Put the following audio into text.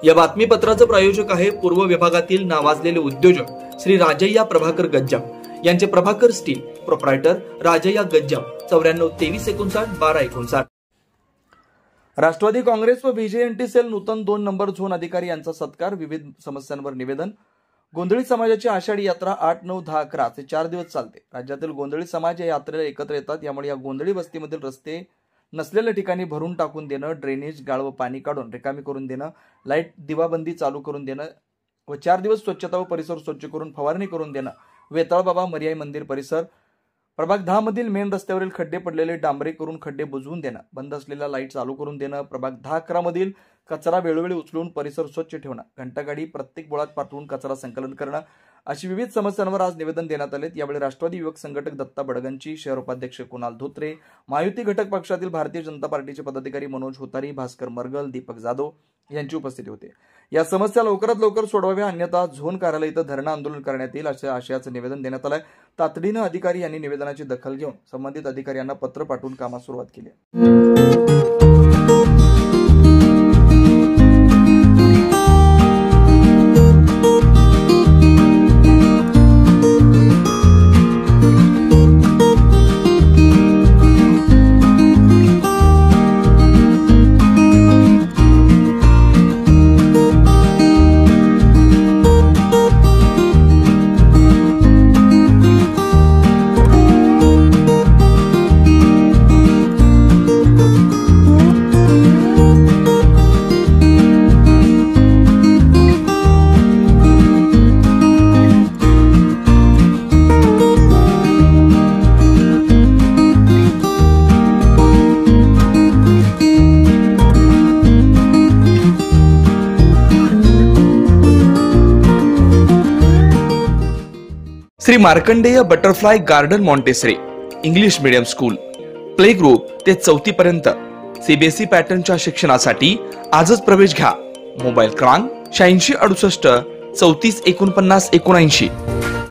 या बातमीपत्राचे प्रायोजक आहे पूर्व विभागातील नावाजलेले उद्योजक श्री राजय्या प्रभाकर गज्जाम यांचे प्रभाकर स्टील, प्रोप्रायटर राजय्या गज्जाम, 94 59 59 राष्ट्रवादी काँग्रेस व व्हीजेएनटी सेल नूतन 2 नंबर झोन अधिकारी यांचा सत्कार, विविध समस्यांवर निवेदन। गोंधळी समाजाची आषाढी यात्रा 8, 9, 10, 11 असे 4 दिवस चालते। राज्यातील गोंधळी समाज या यात्रेला एकत्र येतात। यामुळे या गोंधळी वस्तीमधील रस्ते नसलेल्या ठिकाणी भरून टाकून देणं, ड्रेनेज, गाळ व पाणी काढून रिकामी करून देणं, लाईट दिवाबंदी चालू करून देणं व 4 दिवस स्वच्छता व परिसर स्वच्छ करून फवारणी करून देणं, वेताळ बाबा मर्याई मंदिर परिसर, प्रभाग 10 मधील मेन रस्त्यावरील खड्डे पडलेले डांबरी करून खड्डे बुजवून देणं, बंद असलेल्या लाईट चालू करून देणं, प्रभाग 10-11 मधील कचरा वेळोवेळी उचलून परिसर स्वच्छ ठेवणं, घंटागाडी प्रत्येक बोळात पाठवून कचरा संकलन करणं अशी विविध समस्यांवर आज निवेदन देण्यात आले। यावेळी राष्ट्रवादी युवक संघटक दत्ता बडगंची, शहर उपाध्यक्ष कुणाल धोत्रे, महायुती घटक पक्षातील भारतीय जनता पार्टीचे पदाधिकारी मनोज होतारी, भास्कर मरगल, दीपक जाधव यांची उपस्थिती होती। या समस्या लवकरात लवकर सोडवाव्या, अन्यथा झोन कार्यालय इथं धरणं आंदोलन करण्यात येईल अशा आशयाचं निवेदन देण्यात आलंय। तातडीनं अधिकारी यांनी निवेदनाची दखल घेऊन संबंधित अधिकाऱ्यांना पत्र पाठवून कामास सुरुवात केली आहे। Shri Markandey butterfly garden Montessori English medium school, play group ते 4थी पर्यंत सीबीएसई पॅटर्नच्या शिक्षणासाठी आजच प्रवेश घ्या। मोबाईल क्रमांक 86 68 34 49 79।